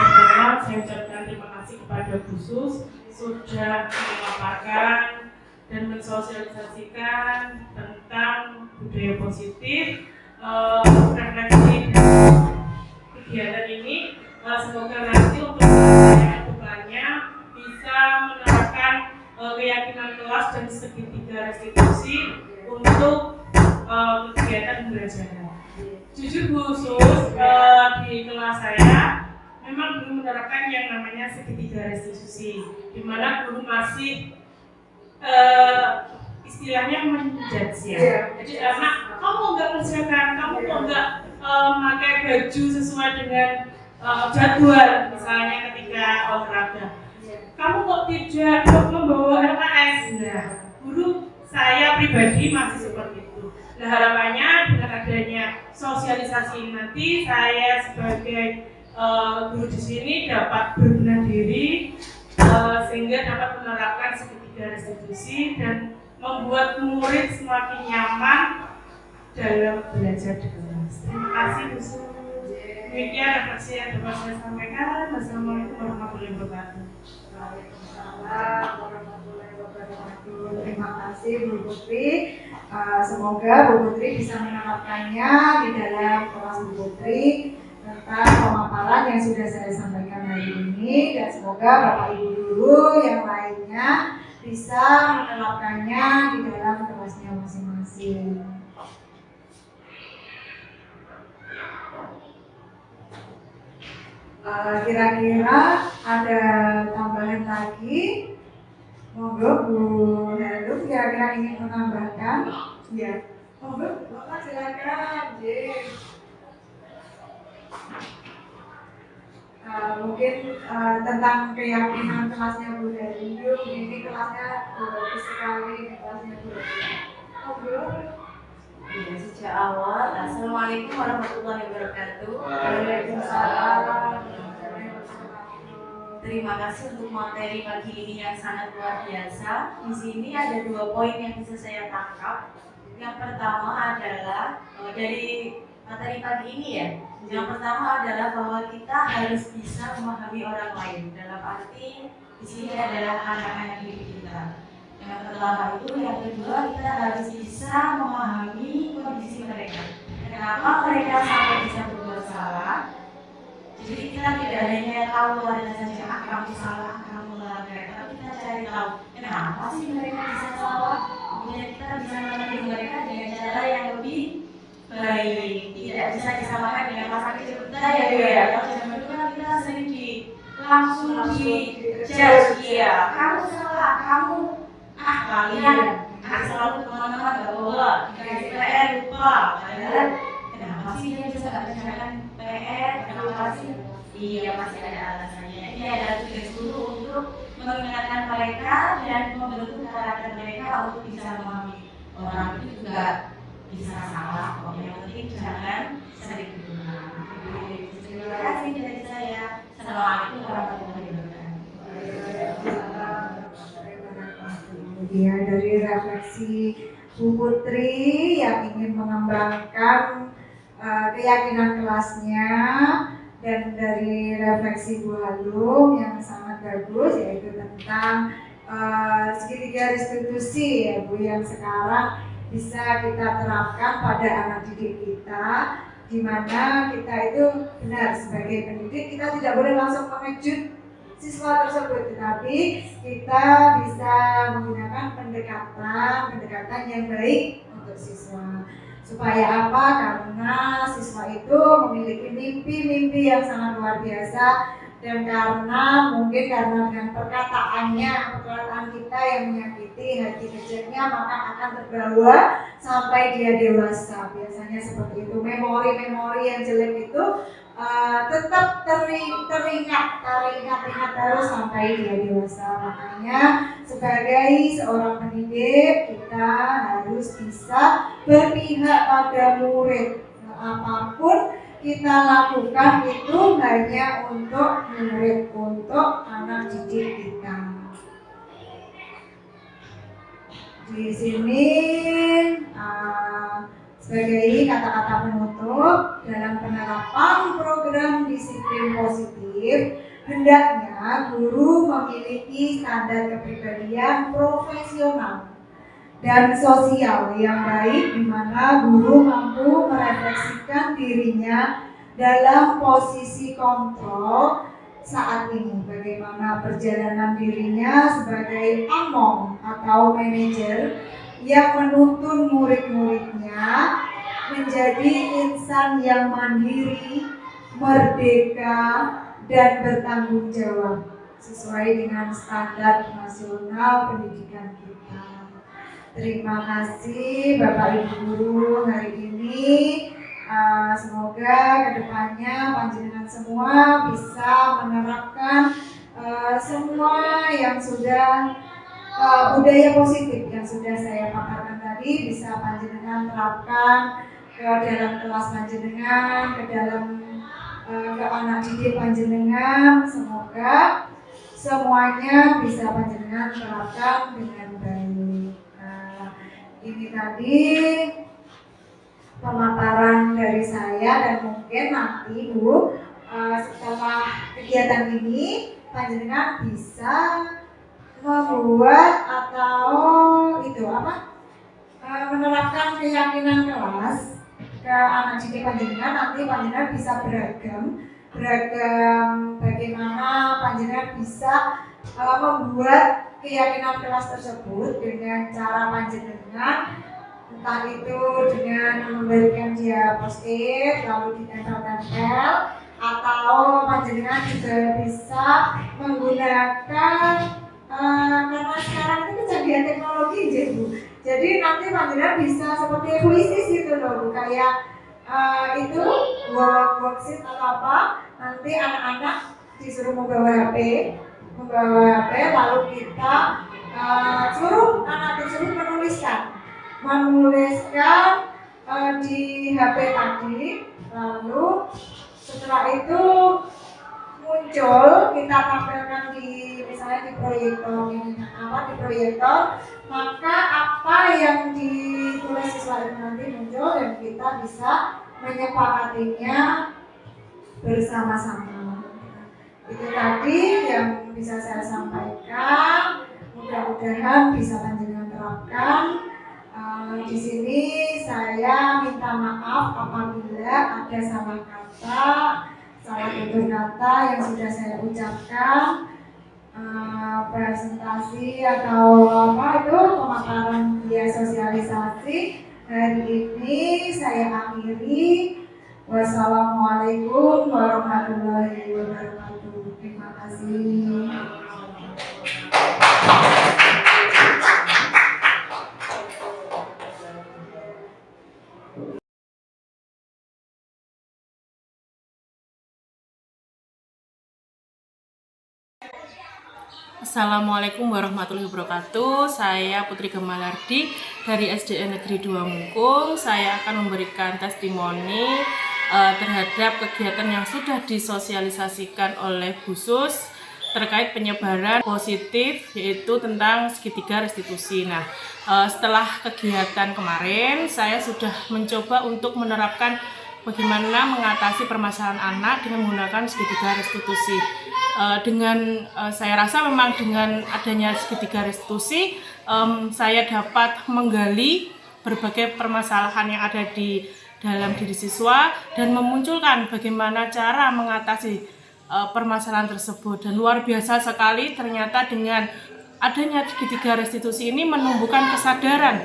Pertama, saya ucapkan terima kasih kepada Bu Sus sudah memaparkan dan mensosialisasikan tentang budaya positif, refleksi kegiatan ini. Semoga nanti untuk kedepannya bisa menerapkan keyakinan kelas dan segitiga restitusi untuk kegiatan pembelajaran. Jujur khusus di kelas saya memang belum menerapkan yang namanya segitiga restitusi, di mana guru masih istilahnya menjudge ya. Jadi anak, kamu nggak kerjakan, kamu kok nggak pakai baju sesuai dengan jadwal, misalnya ketika olahraga. Kamu kok tidak membawa LKS? Nah, guru saya pribadi masih seperti itu. Nah, harapannya dengan adanya sosialisasi nanti, saya sebagai guru di sini dapat berbenah diri sehingga dapat menerapkan segitiga restitusi dan membuat murid semakin nyaman dalam belajar di kelas. Terima kasih Bu Sus. Demikian refleksi yang dapat saya sampaikan. Wassalamualaikum warahmatullahi wabarakatuh. Waalaikumsalam warahmatullahi wabarakatuh. Terima kasih Bu Putri. Semoga Bu Putri bisa menerapkannya di dalam kelas Bu Putri tentang pemaparan yang sudah saya sampaikan hari ini, dan semoga Bapak Ibu guru yang lainnya bisa menerapkannya di dalam kelasnya masing-masing. Kira-kira ada tambahan lagi? Monggo Bu Helum, kira-kira ingin menambahkan? Ya, monggo Bapak silakan. Mungkin tentang keyakinan kelasnya Bu Helum, ini kelasnya bagus sekali, kelasnya Bu Helum. Monggo. Ya, sejak awal. Assalamualaikum warahmatullahi wabarakatuh. Waalaikumsalam. Terima kasih untuk materi pagi ini yang sangat luar biasa. Di sini ada 2 poin yang bisa saya tangkap. Yang pertama adalah dari materi pagi ini ya. Yang pertama adalah bahwa kita harus bisa memahami orang lain. Dalam arti di sini adalah anak-anak didik kita. Yang pertama itu, yang kedua kita harus bisa memahami kondisi mereka. Kenapa mereka sampai bisa berbuat salah? Jadi kita tidak hanya tahu ada saja kamu salah, kamu melanggar, tapi kita cari tahu kenapa sih mereka bisa salah. Kemudian kita bisa mengerti mereka dengan cara yang lebih baik. Tidak bisa disamakan dengan masa kecil kita ya Bu ya. Kalau zaman dulu kan kita sering langsung di-judge ya. Kamu salah, kamu kalian selalu teman-teman gak bawa dikasih PR lupa. Padahal kenapa sih dia bisa gak mengerjakan PR? Kenapa sih? Iya, masih ada alasannya. Ini adalah tugas guru untuk mengingatkan mereka dan membentuk karakter mereka untuk bisa memahami orang itu juga bisa salah. Yang penting jangan sering berulang. Terima kasih dari saya. Assalamualaikum warahmatullahi wabarakatuh. Kemudian dari refleksi Bu Putri yang ingin mengembangkan keyakinan kelasnya, dan dari refleksi Bu Halum yang sangat bagus, yaitu tentang segitiga restitusi ya Bu, yang sekarang bisa kita terapkan pada anak didik kita, di mana kita itu benar sebagai pendidik kita tidak boleh langsung mengejut siswa tersebut, tetapi kita bisa menggunakan pendekatan yang baik untuk siswa. Supaya apa? Karena siswa itu memiliki mimpi-mimpi yang sangat luar biasa, dan karena dengan perkataan kita yang menyakiti hati kecilnya, maka akan terbawa sampai dia dewasa. Biasanya seperti itu. Memori-memori yang jelek itu tetap teringat terus sampai dia dewasa. Makanya sebagai seorang pendidik kita harus bisa berpihak pada murid. Apapun kita lakukan itu hanya untuk murid, untuk anak didik kita. Di sini sebagai kata-kata penutup, dalam penerapan program disiplin positif, hendaknya guru memiliki standar kepribadian profesional dan sosial yang baik, di mana guru mampu merefleksikan dirinya dalam posisi kontrol saat ini, bagaimana perjalanan dirinya sebagai among atau manajer yang menuntun murid-muridnya menjadi insan yang mandiri, merdeka, dan bertanggung jawab sesuai dengan standar nasional pendidikan kita. Terima kasih Bapak Ibu Guru hari ini. Semoga kedepannya panjenengan semua bisa menerapkan semua yang sudah budaya positif yang sudah saya paparkan tadi, bisa panjenengan terapkan ke dalam kelas panjenengan, ke dalam ke anak didik panjenengan. Semoga semuanya bisa panjenengan terapkan dengan baik. Ini tadi pemaparan dari saya, dan mungkin nanti Bu setelah kegiatan ini panjenengan bisa membuat atau menerapkan keyakinan kelas ke anak didik panjenengan. Nanti panjenengan bisa beragam bagaimana panjenengan bisa membuat keyakinan kelas tersebut dengan cara panjenengan, entah itu dengan memberikan dia post-it lalu ditempel-tempel, atau panjenengan juga bisa menggunakan karena sekarang itu kecanggihan teknologi Bu. Jadi nanti panjenengan bisa seperti puisi gitu loh Bu, kayak itu worksheet atau apa, nanti anak-anak disuruh membawa HP lalu kita suruh anak tersebut menuliskan di HP tadi, lalu setelah itu muncul, kita tampilkan misalnya di proyektor, maka apa yang ditulis siswa itu nanti muncul dan kita bisa menyepakatinya bersama-sama. Itu tadi yang bisa saya sampaikan. Mudah-mudahan bisa panjenengan terapkan. Di sini saya minta maaf apabila ada salah tutur kata yang sudah saya ucapkan. Presentasi atau pemaparan via sosialisasi hari ini saya akhiri. Wassalamualaikum warahmatullahi wabarakatuh. Terima kasih. Assalamualaikum warahmatullahi wabarakatuh. Saya Putri Gemalardi dari SDN Negeri 2 Mungkung. Saya akan memberikan testimoni terhadap kegiatan yang sudah disosialisasikan oleh Bu Sus terkait penyebaran positif, yaitu tentang segitiga restitusi. Nah, setelah kegiatan kemarin, saya sudah mencoba untuk menerapkan bagaimana mengatasi permasalahan anak dengan menggunakan segitiga restitusi. Saya rasa memang dengan adanya segitiga restitusi, saya dapat menggali berbagai permasalahan yang ada di dalam diri siswa dan memunculkan bagaimana cara mengatasi permasalahan tersebut. Dan luar biasa sekali ternyata dengan adanya segitiga restitusi ini menumbuhkan kesadaran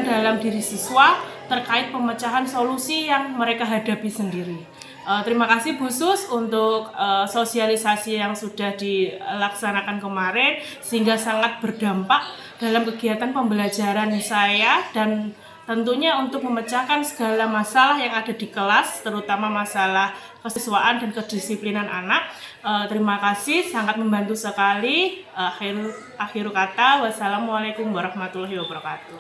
dalam diri siswa terkait pemecahan solusi yang mereka hadapi sendiri. Terima kasih Bu Sus untuk sosialisasi yang sudah dilaksanakan kemarin sehingga sangat berdampak dalam kegiatan pembelajaran saya dan tentunya untuk memecahkan segala masalah yang ada di kelas, terutama masalah kesiswaan dan kedisiplinan anak. Terima kasih, sangat membantu sekali. Akhir kata, wassalamualaikum warahmatullahi wabarakatuh.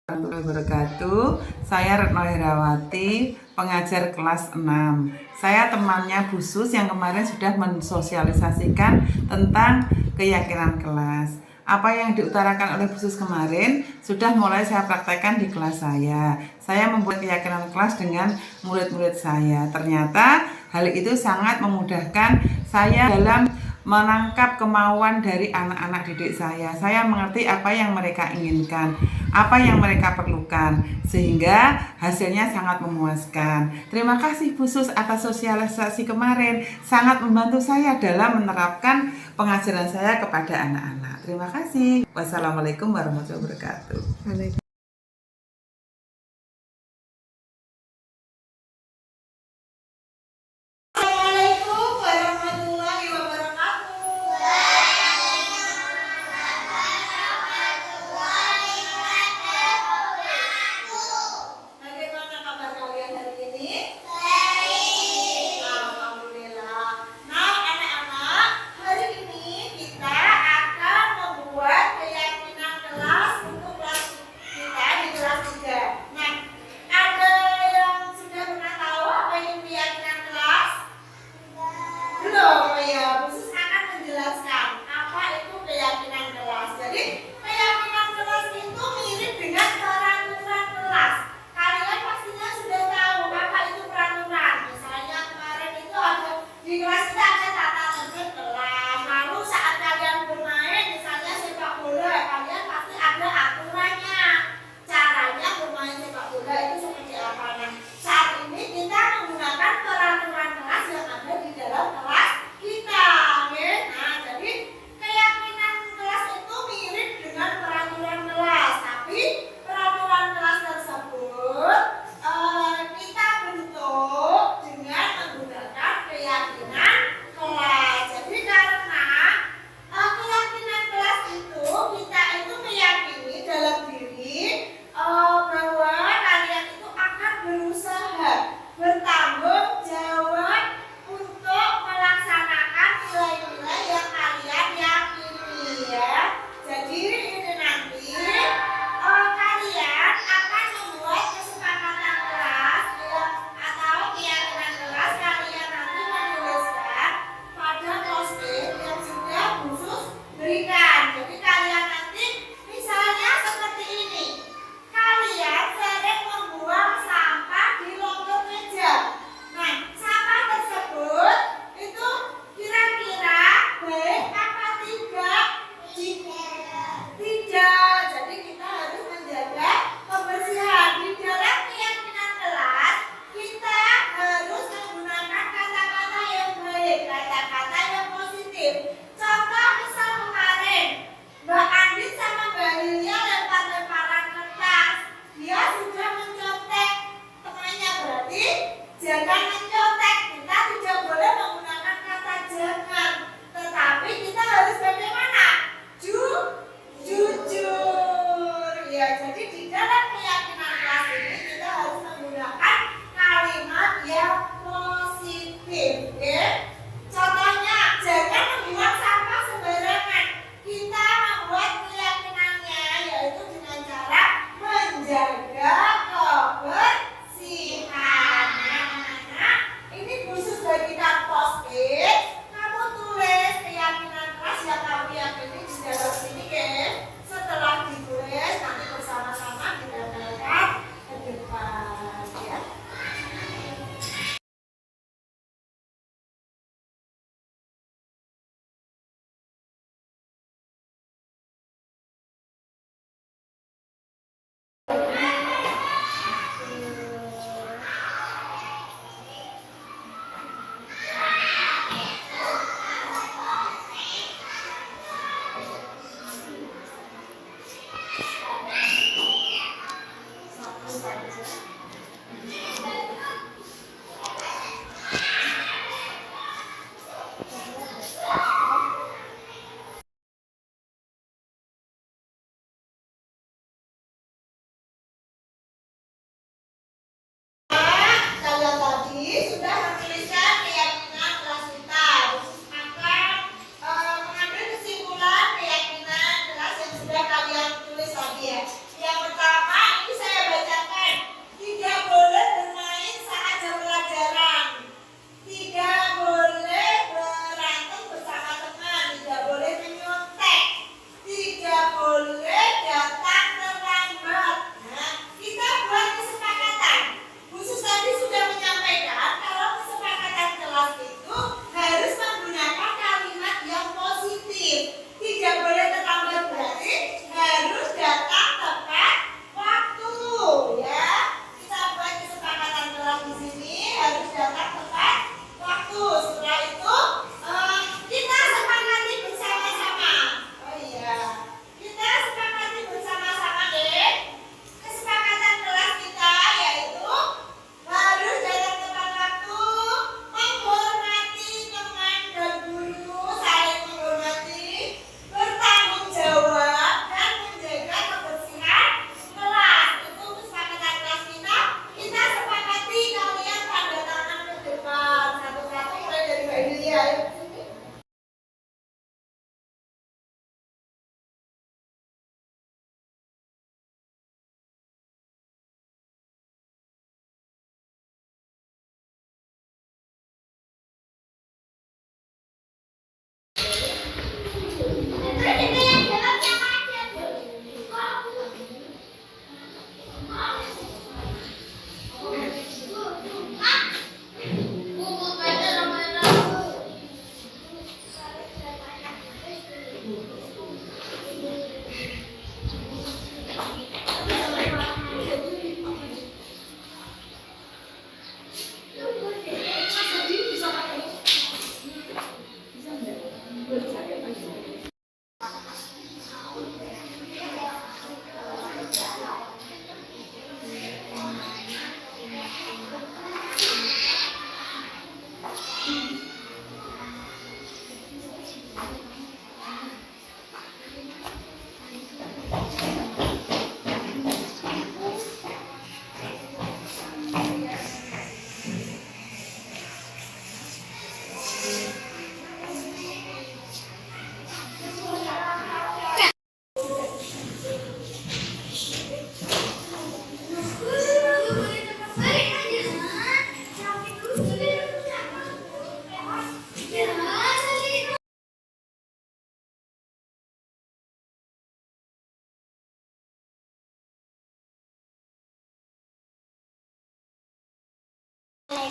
Warahmatullahi wabarakatuh. Saya Retno Herawati, pengajar kelas 6. Saya temannya Bu Sus yang kemarin sudah mensosialisasikan tentang keyakinan kelas. Apa yang diutarakan oleh Bu Sus kemarin sudah mulai saya praktekkan di kelas saya. Saya membuat keyakinan kelas dengan murid-murid saya. Ternyata hal itu sangat memudahkan saya dalam menangkap kemauan dari anak-anak didik saya. Saya mengerti apa yang mereka inginkan, apa yang mereka perlukan, sehingga hasilnya sangat memuaskan. Terima kasih Bu Sus atas sosialisasi kemarin, sangat membantu saya dalam menerapkan pengajaran saya kepada anak-anak. Terima kasih. Wassalamualaikum warahmatullahi wabarakatuh.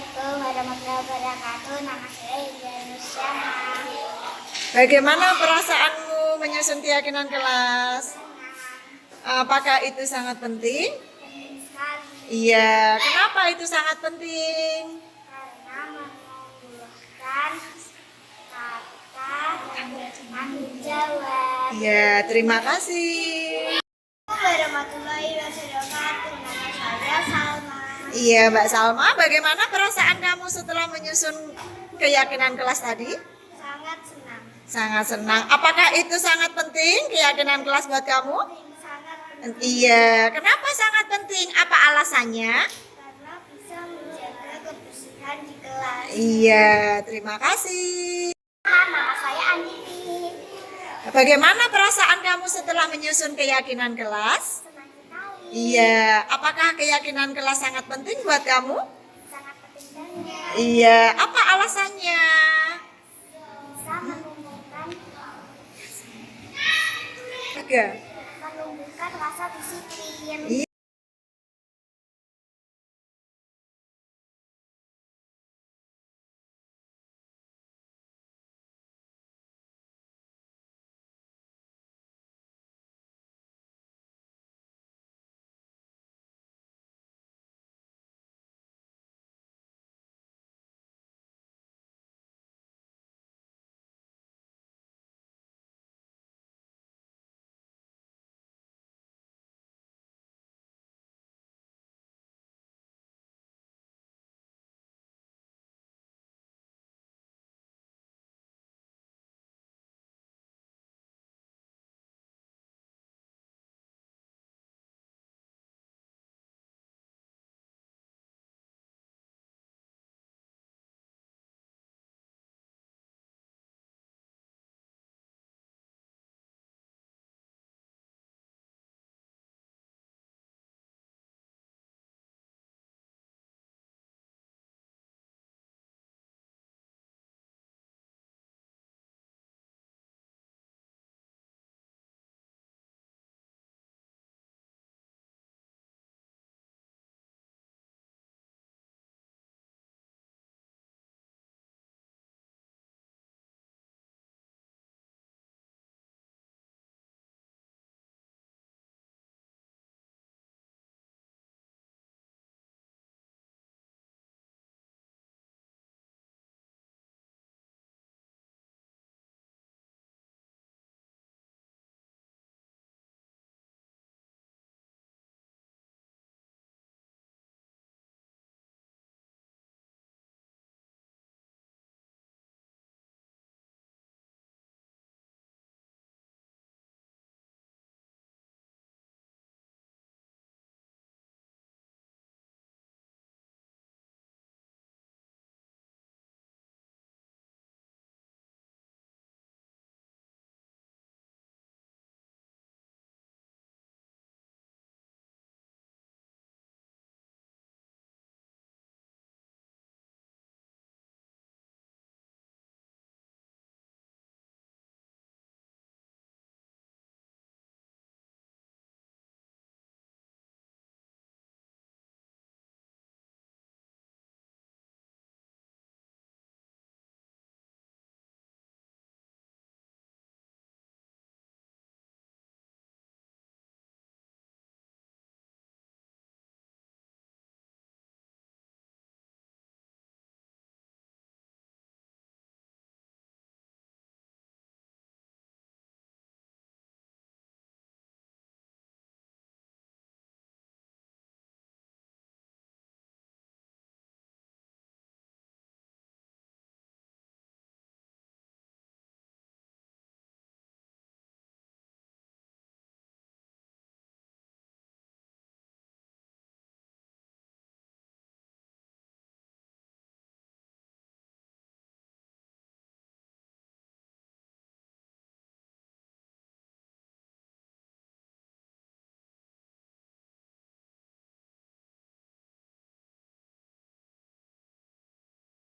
Assalamualaikum warahmatullahi wabarakatuh. Nama saya Indra Nusyama. Bagaimana perasaanmu menyusun keyakinan kelas? Apakah itu sangat penting? Penting sekali Iya, kenapa itu sangat penting? karena menumbuhkan kata tanggung jawab. Iya, terima kasih. Assalamualaikum warahmatullahi wabarakatuh. Nama saya Salma. Iya, Mbak Salma, bagaimana perasaan kamu setelah menyusun keyakinan kelas tadi? Sangat senang. Sangat senang. Apakah itu sangat penting keyakinan kelas buat kamu? Sangat penting Iya, kenapa sangat penting? Apa alasannya? karena bisa menjaga kebersihan di kelas. Iya, terima kasih. Nama saya Andini. Bagaimana perasaan kamu setelah menyusun keyakinan kelas? Senang sekali. Iya, apakah keyakinan kelas sangat penting buat kamu? Sangat penting banget. Iya, apa alasannya? Bisa menumbuhkan Tiga. menumbuhkan rasa disiplin. Iya.